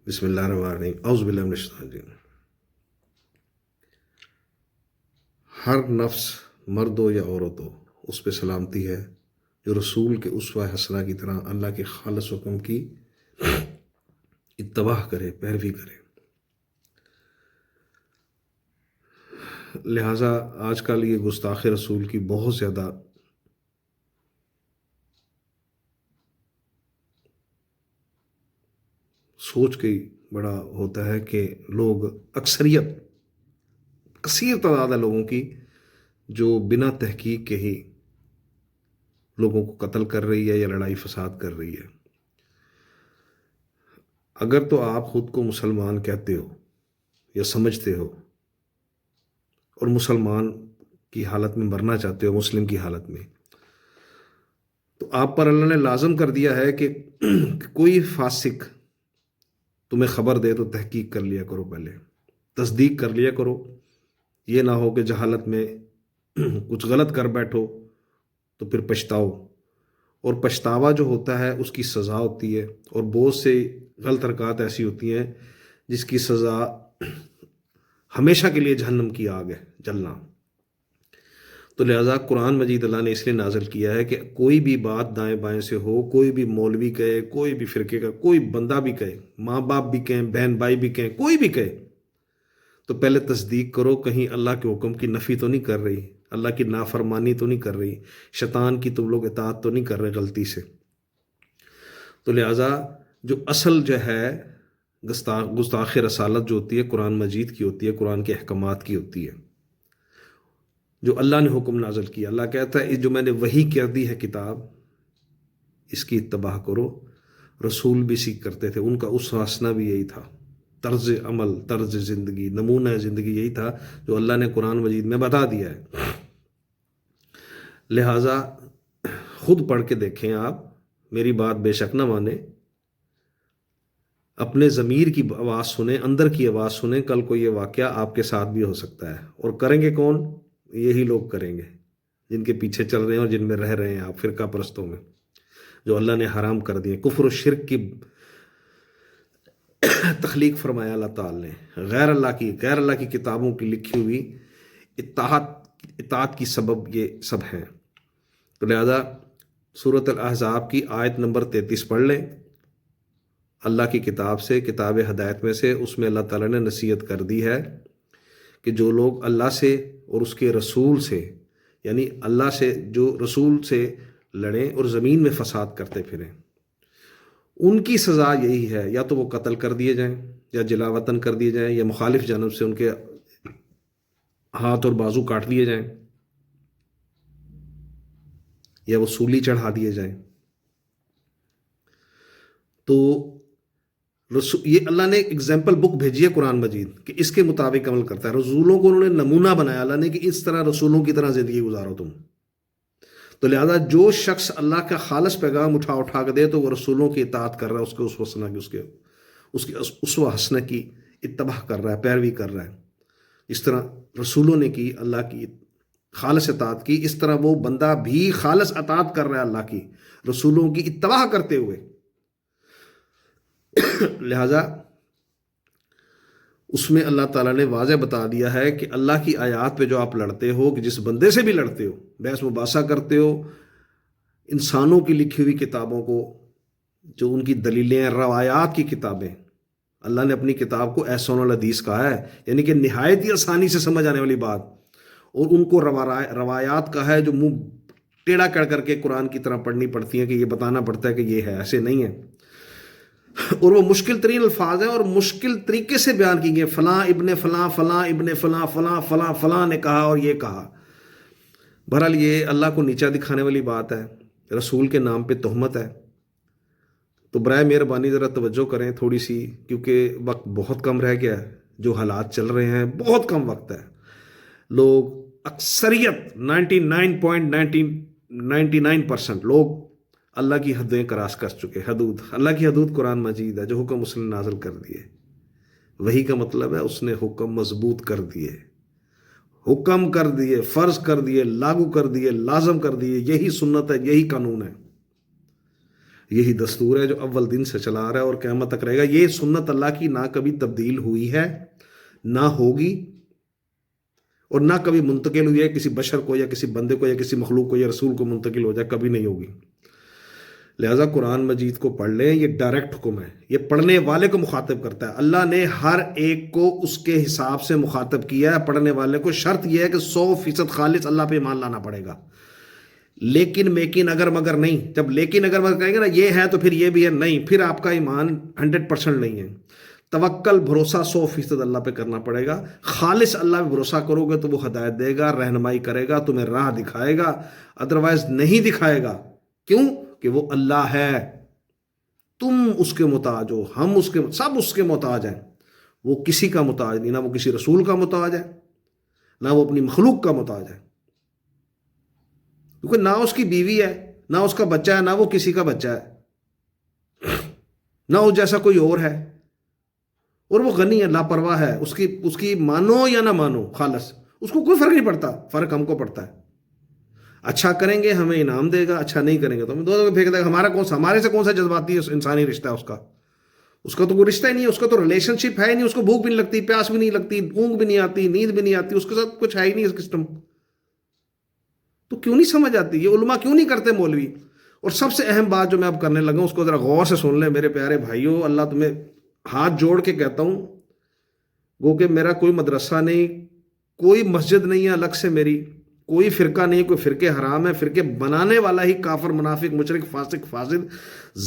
بسم اللہ الرحمن الرحیم اعوذ باللہ من الشیطان الرجیم۔ ہر نفس مرد ہو یا عورت ہو اس پہ سلامتی ہے جو رسول کے اسوہ حسنہ کی طرح اللہ کے خالص حکم کی اتباع کرے، پیروی کرے۔ لہٰذا آج کل یہ گستاخ رسول کی بہت زیادہ سوچ کے بڑا ہوتا ہے کہ لوگ اکثریت کثیر تعداد ہے لوگوں کی جو بنا تحقیق کے ہی لوگوں کو قتل کر رہی ہے یا لڑائی فساد کر رہی ہے۔ اگر تو آپ خود کو مسلمان کہتے ہو یا سمجھتے ہو اور مسلمان کی حالت میں مرنا چاہتے ہو، مسلم کی حالت میں، تو آپ پر اللہ نے لازم کر دیا ہے کہ کوئی فاسق تمہیں خبر دے تو تحقیق کر لیا کرو، پہلے تصدیق کر لیا کرو۔ یہ نہ ہو کہ جہالت میں کچھ غلط کر بیٹھو تو پھر پچھتاؤ، اور پچھتاوا جو ہوتا ہے اس کی سزا ہوتی ہے، اور بہت سے غلط حرکات ایسی ہوتی ہیں جس کی سزا ہمیشہ کے لیے جہنم کی آگ ہے، جلنا۔ تو لہٰذا قرآن مجید اللہ نے اس لیے نازل کیا ہے کہ کوئی بھی بات دائیں بائیں سے ہو، کوئی بھی مولوی کہے، کوئی بھی فرقے کا کوئی بندہ بھی کہے، ماں باپ بھی کہیں، بہن بھائی بھی کہیں، کوئی بھی کہے، تو پہلے تصدیق کرو کہیں اللہ کے حکم کی نفی تو نہیں کر رہی، اللہ کی نافرمانی تو نہیں کر رہی، شیطان کی تم لوگ اطاعت تو نہیں کر رہے غلطی سے۔ تو لہٰذا جو اصل جو ہے گستاخ رسالت جو ہوتی ہے قرآن مجید کی ہوتی ہے، قرآن کے احکامات کی ہوتی ہے، جو اللہ نے حکم نازل کیا۔ اللہ کہتا ہے جو میں نے وحی کر دی ہے کتاب، اس کی اتباع کرو۔ رسول بھی اسی کرتے تھے، ان کا اسوہ حسنہ بھی یہی تھا، طرز عمل، طرز زندگی، نمونہ زندگی یہی تھا جو اللہ نے قرآن مجید میں بتا دیا ہے۔ لہٰذا خود پڑھ کے دیکھیں، آپ میری بات بے شک نہ مانیں، اپنے ضمیر کی آواز سنیں، اندر کی آواز سنیں، کل کو یہ واقعہ آپ کے ساتھ بھی ہو سکتا ہے۔ اور کریں گے کون؟ یہی لوگ کریں گے جن کے پیچھے چل رہے ہیں اور جن میں رہ رہے ہیں آپ، فرقہ پرستوں میں، جو اللہ نے حرام کر دیے۔ کفر و شرک کی تخلیق فرمایا اللہ تعالی نے، غیر اللہ کی کتابوں کی لکھی ہوئی اطاعت کی سبب یہ سب ہیں۔ تو لہذا سورۃ الاحزاب کی آیت نمبر 33 پڑھ لیں، اللہ کی کتاب سے، کتاب ہدایت میں سے، اس میں اللہ تعالیٰ نے نصیحت کر دی ہے کہ جو لوگ اللہ سے اور اس کے رسول سے، یعنی اللہ سے، جو رسول سے لڑیں اور زمین میں فساد کرتے پھریں، ان کی سزا یہی ہے، یا تو وہ قتل کر دیے جائیں، یا جلا وطن کر دیے جائیں، یا مخالف جانب سے ان کے ہاتھ اور بازو کاٹ دیے جائیں، یا وہ سولی چڑھا دیے جائیں۔ تو یہ اللہ نے ایک ایگزامپل بک بھیجی ہے قرآن مجید کہ اس کے مطابق عمل کرتا ہے۔ رسولوں کو انہوں نے نمونہ بنایا اللہ نے کہ اس طرح رسولوں کی طرح زندگی گزارو تم۔ تو لہذا جو شخص اللہ کا خالص پیغام اٹھا کے دے تو وہ رسولوں کی اطاعت کر رہا ہے، اس کے اسوہ حسنہ کی اتباع کر رہا ہے، پیروی کر رہا ہے۔ اس طرح رسولوں نے کی اللہ کی خالص اطاعت کی، اس طرح وہ بندہ بھی خالص اطاعت کر رہا ہے اللہ کی، رسولوں کی اتباع کرتے ہوئے۔ لہذا اس میں اللہ تعالیٰ نے واضح بتا دیا ہے کہ اللہ کی آیات پہ جو آپ لڑتے ہو، کہ جس بندے سے بھی لڑتے ہو، بحث مباحثہ کرتے ہو، انسانوں کی لکھی ہوئی کتابوں کو، جو ان کی دلیلیں ہیں، روایات کی کتابیں، اللہ نے اپنی کتاب کو احسن الحدیث کہا ہے، یعنی کہ نہایت ہی آسانی سے سمجھ آنے والی بات، اور ان کو روایات کہا ہے جو منہ ٹیڑھا کر کے قرآن کی طرح پڑھنی پڑتی ہیں، کہ یہ بتانا پڑتا ہے کہ یہ ہے، ایسے نہیں ہے، اور وہ مشکل ترین الفاظ ہیں اور مشکل طریقے سے بیان کی گئے، فلاں ابن فلاں، فلاں ابن فلاں، فلاں فلاں فلاں نے کہا اور یہ کہا۔ بہرحال یہ اللہ کو نیچا دکھانے والی بات ہے، رسول کے نام پہ تہمت ہے۔ تو برائے مہربانی ذرا توجہ کریں تھوڑی سی، کیونکہ وقت بہت کم رہ گیا ہے، جو حالات چل رہے ہیں بہت کم وقت ہے۔ لوگ اکثریت 99.99% لوگ اللہ کی حدیں کراس کر چکے۔ حدود، اللہ کی حدود قرآن مجید ہے جو حکم اس نے نازل کر دیے۔ وہی کا مطلب ہے اس نے حکم مضبوط کر دیے، حکم کر دیے، فرض کر دیے، لاگو کر دیے، لازم کر دیے۔ یہی سنت ہے، یہی قانون ہے۔ یہی دستور ہے جو اول دن سے چلا رہا ہے اور قیامت تک رہے گا. یہ سنت اللہ کی نہ کبھی تبدیل ہوئی ہے، نہ ہوگی، اور نہ کبھی منتقل ہوئی ہے کسی بشر کو یا کسی بندے کو یا کسی مخلوق کو یا رسول کو منتقل ہو جائے، کبھی نہیں ہوگی. لہٰذا قرآن مجید کو پڑھ لیں، یہ ڈائریکٹ حکم ہے، یہ پڑھنے والے کو مخاطب کرتا ہے. اللہ نے ہر ایک کو اس کے حساب سے مخاطب کیا ہے. پڑھنے والے کو شرط یہ ہے کہ 100% خالص اللہ پہ ایمان لانا پڑے گا. لیکن اگر مگر نہیں، جب لیکن اگر مگر کہیں گے نا یہ ہے تو پھر یہ بھی ہے، نہیں، پھر آپ کا ایمان 100% نہیں ہے. توکل، بھروسہ 100% اللہ پہ کرنا پڑے گا. خالص اللہ پہ بھروسہ کرو گے تو وہ ہدایت دے گا، رہنمائی کرے گا، تمہیں راہ دکھائے گا. ادروائز نہیں دکھائے گا. کیوں؟ کہ وہ اللہ ہے، تم اس کے محتاج ہو، ہم اس کے، سب اس کے محتاج ہیں. وہ کسی کا محتاج نہیں، نہ وہ کسی رسول کا محتاج ہے، نہ وہ اپنی مخلوق کا محتاج ہے. کیونکہ نہ اس کی بیوی ہے، نہ اس کا بچہ ہے، نہ وہ کسی کا بچہ ہے، نہ اس جیسا کوئی اور ہے. اور وہ غنی ہے، لاپرواہ ہے. اس کی مانو یا نہ مانو خالص، اس کو کوئی فرق نہیں پڑتا. فرق ہم کو پڑتا ہے. اچھا کریں گے ہمیں انعام دے گا، اچھا نہیں کریں گے تو ہمیں دو پھینک دے گا. ہمارے سے کون سا جذباتی ہے انسانی رشتہ ہے اس کا تو کوئی رشتہ ہی نہیں ہے. اس کا تو ریلیشن شپ ہے ہی نہیں. اس کو بھوک بھی نہیں لگتی، پیاس بھی نہیں لگتی، اونگ بھی نہیں آتی، نیند بھی نہیں آتی. اس کے ساتھ کچھ ہے ہی نہیں سسٹم. تو کیوں نہیں سمجھ آتی؟ یہ علماء کیوں نہیں کرتے مولوی؟ اور سب سے اہم بات جو میں اب کرنے لگا ہوں، اس کو ذرا غور سے سن لیں میرے پیارے بھائیوں. اللہ تمہیں ہاتھ جوڑ کے کہتا ہوں، گو کہ میرا کوئی مدرسہ نہیں، کوئی مسجد نہیں ہے الگ سے، میری کوئی فرقہ نہیں، کوئی فرقے حرام ہے. فرقے بنانے والا ہی کافر، منافق، مشرک، فاسق، فاسد،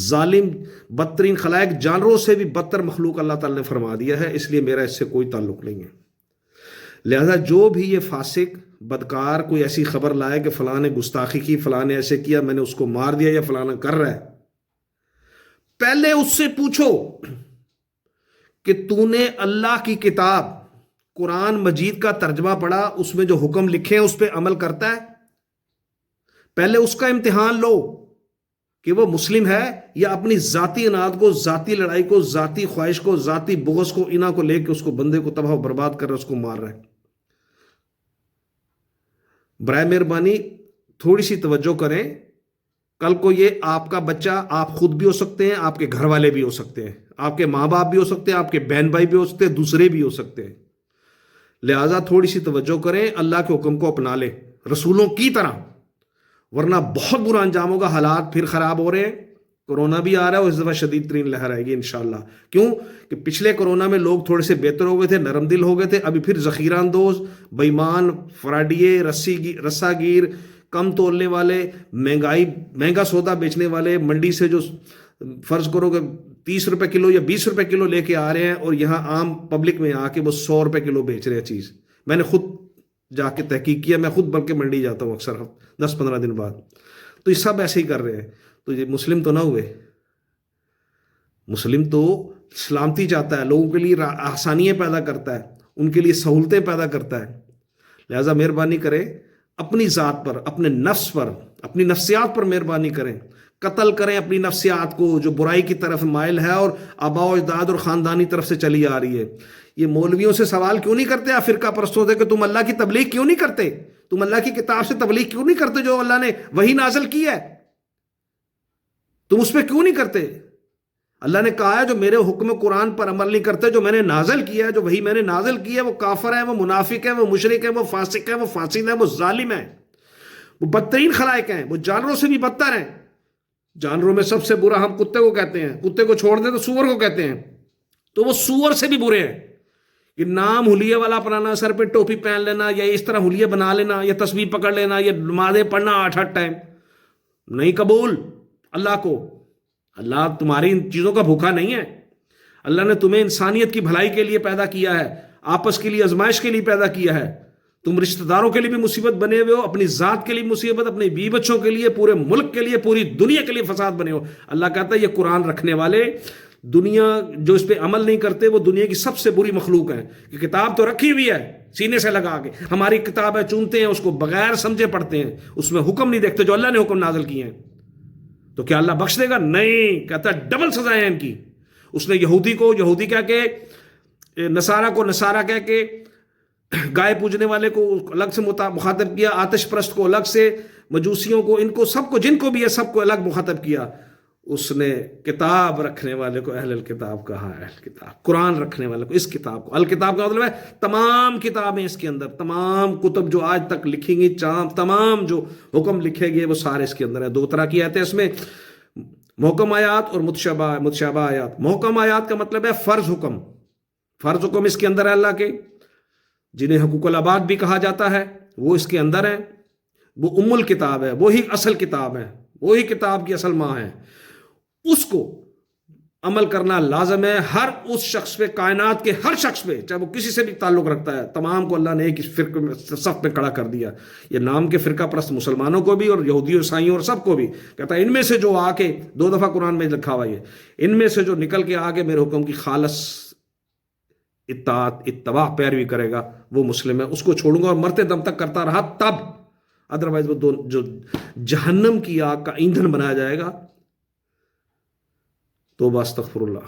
ظالم، بدترین خلائق، جانوروں سے بھی بدتر مخلوق اللہ تعالی نے فرما دیا ہے. اس لیے میرا اس سے کوئی تعلق نہیں ہے. لہذا جو بھی یہ فاسق بدکار کوئی ایسی خبر لائے کہ فلاں نے گستاخی کی، فلاں نے ایسے کیا، میں نے اس کو مار دیا، یا فلاں کر رہا ہے، پہلے اس سے پوچھو کہ تو نے اللہ کی کتاب قرآن مجید کا ترجمہ پڑھا، اس میں جو حکم لکھے ہیں اس پہ عمل کرتا ہے؟ پہلے اس کا امتحان لو کہ وہ مسلم ہے یا اپنی ذاتی اناد کو، ذاتی لڑائی کو، ذاتی خواہش کو، ذاتی بغض کو، انہاں کو لے کے اس کو بندے کو تباہ و برباد کر رہا ہے، اس کو مار رہا ہے. برائے مہربانی تھوڑی سی توجہ کریں. کل کو یہ آپ کا بچہ، آپ خود بھی ہو سکتے ہیں، آپ کے گھر والے بھی ہو سکتے ہیں، آپ کے ماں باپ بھی ہو سکتے ہیں، آپ کے بہن بھائی بھی ہو سکتے ہیں، دوسرے بھی ہو سکتے ہیں. لہٰذا تھوڑی سی توجہ کریں، اللہ کے حکم کو اپنا لیں رسولوں کی طرح، ورنہ بہت برا انجام ہوگا. حالات پھر خراب ہو رہے ہیں. کرونا بھی آ رہا ہے اور اس دفعہ شدید ترین لہر آئے گی انشاءاللہ. کیوں کہ پچھلے کرونا میں لوگ تھوڑے سے بہتر ہو گئے تھے، نرم دل ہو گئے تھے. ابھی پھر ذخیرہ اندوز، بےمان، فراڈیے، رسا گیر، کم تولنے والے، مہنگا سودا بیچنے والے، منڈی سے جو فرض کرو کہ 30 روپے کلو یا 20 روپے کلو لے کے آ رہے ہیں، اور یہاں عام پبلک میں آ کے وہ 100 روپے کلو بیچ رہے ہیں چیز. میں نے خود جا کے تحقیق کیا، میں خود بلکہ منڈی جاتا ہوں اکثر 10-15 دن بعد. تو یہ سب ایسے ہی کر رہے ہیں. تو یہ مسلم تو نہ ہوئے. مسلم تو سلامتی چاہتا ہے، لوگوں کے لیے آسانیاں پیدا کرتا ہے، ان کے لیے سہولتیں پیدا کرتا ہے. لہٰذا مہربانی کریں اپنی ذات پر، اپنے نفس پر، اپنی نفسیات پر مہربانی کریں. قتل کریں اپنی نفسیات کو جو برائی کی طرف مائل ہے اور آباء و اجداد اور خاندانی طرف سے چلی آ رہی ہے. یہ مولویوں سے سوال کیوں نہیں کرتے آپ فرقہ پرستوں سے کہ تم اللہ کی تبلیغ کیوں نہیں کرتے؟ تم اللہ کی کتاب سے تبلیغ کیوں نہیں کرتے جو اللہ نے وہی نازل کی ہے؟ تم اس پہ کیوں نہیں کرتے؟ اللہ نے کہا ہے جو میرے حکم قرآن پر عمل نہیں کرتے، جو میں نے نازل کیا ہے، جو وہی میں نے نازل کی ہے، وہ کافر ہیں، وہ منافق ہیں، وہ مشرک ہیں، وہ فاسق ہیں، وہ فاسد ہیں، وہ ظالم ہیں، وہ بدترین خلائق ہیں، وہ جانوروں سے بھی بدتر ہیں. جانوروں میں سب سے برا ہم کتے کو کہتے ہیں. کتے کو چھوڑ دیں تو سور کو کہتے ہیں. تو وہ سور سے بھی برے ہیں. کہ نام حلیے والا اپنانا، سر پہ ٹوپی پہن لینا، یا اس طرح حلیے بنا لینا، یا تسبیح پکڑ لینا، یا نمازیں پڑھنا 8 ٹائم، نہیں قبول اللہ کو. اللہ تمہاری ان چیزوں کا بھوکا نہیں ہے. اللہ نے تمہیں انسانیت کی بھلائی کے لیے پیدا کیا ہے، آپس کے لیے آزمائش کے لیے پیدا کیا ہے. تم رشتہ داروں کے لیے بھی مصیبت بنے ہوئے ہو، اپنی ذات کے لیے مصیبت، اپنے بیوی بچوں کے لیے، پورے ملک کے لیے، پوری دنیا کے لیے فساد بنے ہو. اللہ کہتا ہے یہ قرآن رکھنے والے، دنیا جو اس پہ عمل نہیں کرتے، وہ دنیا کی سب سے بری مخلوق ہیں. کہ کتاب تو رکھی ہوئی ہے سینے سے لگا کے، ہماری کتاب ہے، چنتے ہیں اس کو، بغیر سمجھے پڑھتے ہیں، اس میں حکم نہیں دیکھتے جو اللہ نے حکم نازل کیے ہیں. تو کیا اللہ بخش دے گا؟ نہیں. کہتا ہے ڈبل سزائیں ہیں ان کی. اس نے یہودی کو یہودی کہہ کے، نصارہ کو نصارہ کہہ کے، گائے پوجنے والے کو الگ سے مخاطب کیا، آتش پرست کو الگ سے، مجوسیوں کو، ان کو سب کو، جن کو بھی ہے سب کو الگ مخاطب کیا. اس نے کتاب رکھنے والے کو اہل الکتاب کہا، اہل کتاب، قرآن رکھنے والے کو اس کتاب کو، الکتاب کا مطلب ہے تمام کتابیں اس کے اندر، تمام کتب جو آج تک لکھی گئی، تمام جو حکم لکھے گئے وہ سارے اس کے اندر ہیں۔ دو طرح کی آیتیں اس میں، محکم آیات اور متشابہ آیات۔ محکم آیات کا مطلب ہے فرض حکم، فرض حکم اس کے اندر ہے اللہ کے، جنہیں حقوق العباد بھی کہا جاتا ہے، وہ اس کے اندر ہے، وہ ام الکتاب ہے، وہی اصل کتاب ہے، وہی کتاب کی اصل ماں ہے، اس کو عمل کرنا لازم ہے ہر اس شخص پہ، کائنات کے ہر شخص پہ، چاہے وہ کسی سے بھی تعلق رکھتا ہے، تمام کو اللہ نے ایک فرقے میں، صف میں کھڑا کر دیا۔ یہ نام کے فرقہ پرست مسلمانوں کو بھی اور یہودیوں عیسائیوں اور سب کو بھی کہتا ہے، ان میں سے جو آ کے، 2 دفعہ قرآن میں لکھا ہوا ہے، ان میں سے جو نکل کے آگے میرے حکم کی خالص اطاعت، اتباع، پیروی کرے گا وہ مسلم ہے، اس کو چھوڑوں گا اور مرتے دم تک کرتا رہا تب، ادروائز وہ جو جہنم کی آگ کا ایندھن بنایا جائے گا۔ توبہ استغفر اللہ۔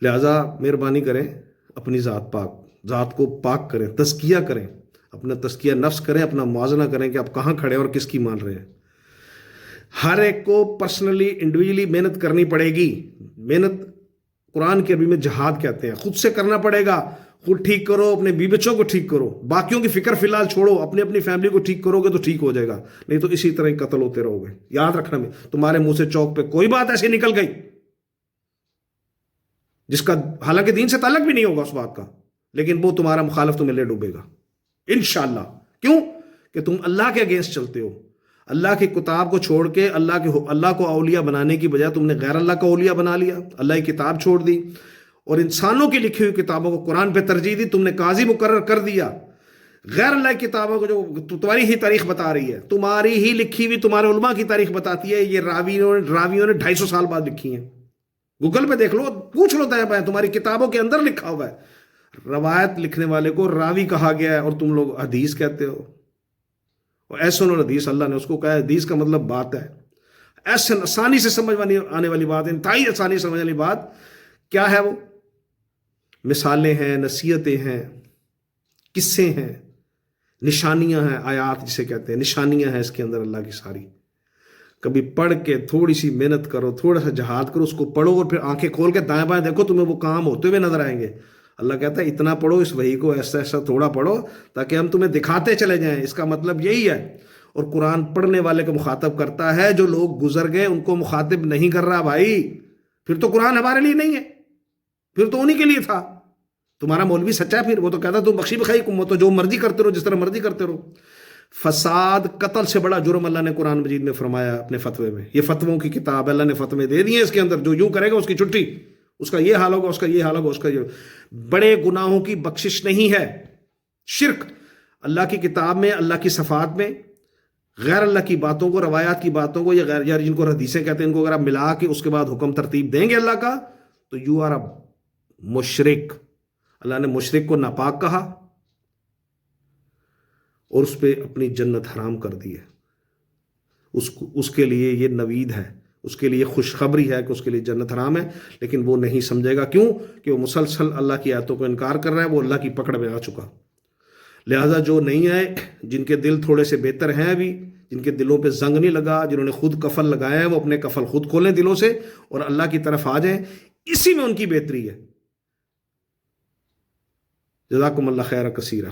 لہذا مہربانی کریں، اپنی ذات کو پاک کریں، تزکیہ کریں، اپنا تزکیہ نفس کریں، اپنا موازنہ کریں کہ آپ کہاں کھڑے اور کس کی مان رہے ہیں۔ ہر ایک کو پرسنلی، انڈیویجلی محنت کرنی پڑے گی۔ محنت قرآن کے عربی میں جہاد کہتے ہیں، خود سے کرنا پڑے گا۔ خود ٹھیک کرو، اپنے بیوی بچوں کو ٹھیک کرو، باقیوں کی فکر فی الحال چھوڑو، اپنی فیملی کو ٹھیک کرو گے تو ٹھیک ہو جائے گا، نہیں تو اسی طرح قتل ہوتے رہو گے۔ یاد رکھنا، میں تمہارے منہ سے چوک پہ کوئی بات ایسی نکل گئی جس کا حالانکہ دین سے تعلق بھی نہیں ہوگا اس بات کا، لیکن وہ تمہارا مخالف تمہیں لے ڈوبے گا انشاءاللہ۔ کیوں کہ تم اللہ کے اگینسٹ چلتے ہو، اللہ کی کتاب کو چھوڑ کے اللہ کو اولیاء بنانے کی بجائے تم نے غیر اللہ کو اولیاء بنا لیا، اللہ کی کتاب چھوڑ دی اور انسانوں کی لکھی ہوئی کتابوں کو قرآن پہ ترجیح دی، تم نے قاضی مقرر کر دیا۔ غیر اللہ کی کتابوں کو جو تمہاری ہی تاریخ بتا رہی ہے، تمہاری ہی لکھی ہوئی، تمہارے علماء کی تاریخ بتاتی ہے، یہ راویوں نے 250 سال بعد لکھی ہیں۔ گوگل پہ دیکھ لو، پوچھ لو دائیں بائیں، تمہاری کتابوں کے اندر لکھا ہوا ہے۔ روایت لکھنے والے کو راوی کہا گیا ہے اور تم لوگ حدیث کہتے ہو۔ ایسن اور حدیث، اللہ نے اس کو کہا ہے، حدیث کا مطلب بات ہے، ایسن آسانی سے سمجھ آنے والی بات، انتہائی آسانی سے سمجھ والی بات کیا ہے؟ وہ مثالیں ہیں، نصیحتیں ہیں، قصے ہیں، نشانیاں ہیں، آیات جسے کہتے ہیں، نشانیاں ہیں اس کے اندر اللہ کی ساری۔ کبھی پڑھ کے تھوڑی سی محنت کرو، تھوڑا سا جہاد کرو، اس کو پڑھو اور پھر آنکھیں کھول کے دائیں بائیں دیکھو، تمہیں وہ کام ہوتے ہوئے نظر آئیں گے۔ اللہ کہتا ہے اتنا پڑھو، اس وحی کو ایسا ایسا تھوڑا پڑھو تاکہ ہم تمہیں دکھاتے چلے جائیں۔ اس کا مطلب یہی ہے۔ اور قرآن پڑھنے والے کو مخاطب کرتا ہے، جو لوگ گزر گئے ان کو مخاطب نہیں کر رہا بھائی۔ پھر تو قرآن ہمارے لیے نہیں ہے، پھر تو انہی کے لیے تھا۔ تمہارا مولوی سچا ہے، پھر وہ تو کہتا تم بخشی بخائی تو جو مرضی کرتے رہو، جس طرح مرضی کرتے رہو۔ فساد، قتل سے بڑا جرم اللہ نے قرآن مجید میں فرمایا اپنے فتوے میں۔ یہ فتووں کی کتاب، اللہ نے فتوے دے دیے اس کے اندر، جو یوں کرے گا اس کی چھٹی، اس کا یہ حال ہوگا، اس کا یہ حال ہوگا، اس کا یہ۔ بڑے گناہوں کی بخشش نہیں ہے۔ شرک اللہ کی کتاب میں، اللہ کی صفات میں غیر اللہ کی باتوں کو، روایات کی باتوں کو، یا غیر، یا جن کو حدیثیں کہتے ہیں، ان کو اگر آپ ملا کے اس کے بعد حکم ترتیب دیں گے اللہ کا، تو یو آر اے مشرک۔ اللہ نے مشرک کو ناپاک کہا اور اس پہ اپنی جنت حرام کر دی ہے۔ اس کے لیے یہ نوید ہے، اس کے لیے خوشخبری ہے کہ اس کے لیے جنت حرام ہے، لیکن وہ نہیں سمجھے گا۔ کیوں کہ وہ مسلسل اللہ کی آیتوں کو انکار کر رہا ہے، وہ اللہ کی پکڑ میں آ چکا۔ لہٰذا جو نہیں آئے، جن کے دل تھوڑے سے بہتر ہیں ابھی، جن کے دلوں پہ زنگ نہیں لگا، جنہوں نے خود کفل لگایا ہے، وہ اپنے کفل خود کھولیں دلوں سے اور اللہ کی طرف آ جائیں، اسی میں ان کی بہتری ہے۔ جزاکم اللہ خیر کثیرہ۔